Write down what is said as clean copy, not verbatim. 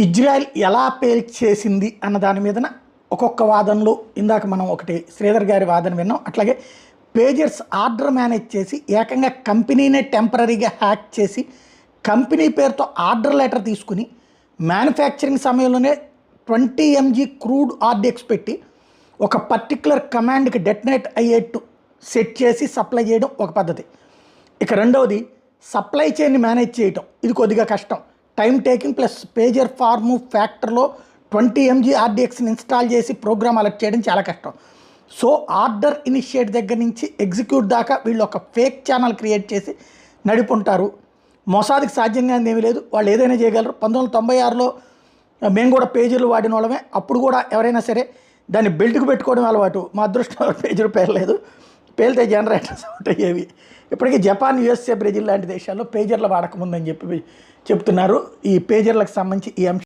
Israel ఎలా పేల్చేసింది అన్న దాని మీదన ఒక్కొక్క వాదనలు ఇందాక మనం ఒకటి శ్రీధర్ గారి వాదన విన్నాం. అట్లాగే పేజర్స్ ఆర్డర్ మేనేజ్ చేసి ఏకంగా కంపెనీనే టెంపరీగా హ్యాక్ చేసి కంపెనీ పేరుతో ఆర్డర్ లెటర్ తీసుకుని మ్యానుఫ్యాక్చరింగ్ సమయంలోనే 20 mg క్రూడ్ ఆర్డెక్స్ పెట్టి ఒక పర్టికులర్ కమాండ్కి డెటనేట్ అయ్యేట్టు సెట్ చేసి సప్లై చేయడం ఒక పద్ధతి. ఇక రెండవది సప్లై చైన్ని మేనేజ్ చేయటం, ఇది కొద్దిగా కష్టం, టైం టేకింగ్ ప్లస్ పేజర్ ఫార్ము ఫ్యాక్టర్లో 20 mg ఆర్డిఎక్స్ని ఇన్స్టాల్ చేసి ప్రోగ్రామ్ అలర్ట్ చేయడం చాలా కష్టం. సో ఆర్డర్ ఇనిషియేట్ దగ్గర నుంచి ఎగ్జిక్యూట్ దాకా వీళ్ళు ఒక ఫేక్ ఛానల్ క్రియేట్ చేసి నడుపుంటారు. మొసాద్కి సాధ్యంగా ఏమీ లేదు, వాళ్ళు ఏదైనా చేయగలరు. 1996లో మేము కూడా పేజీలు వాడిన వాళ్ళమే. అప్పుడు కూడా ఎవరైనా సరే దాన్ని బెల్ట్కి పెట్టుకోవడం అలవాటు. మా అదృష్టం పేజీలు పేర్లేదు, పేలితే జనరేటర్స్ ఉంటాయి. ఇప్పటికీ జపాన్, యుఎస్ఏ, బ్రెజిల్ లాంటి దేశాల్లో పేజర్లు వాడకముందని చెప్తున్నారు. ఈ పేజర్లకు సంబంధించి ఈ అంశం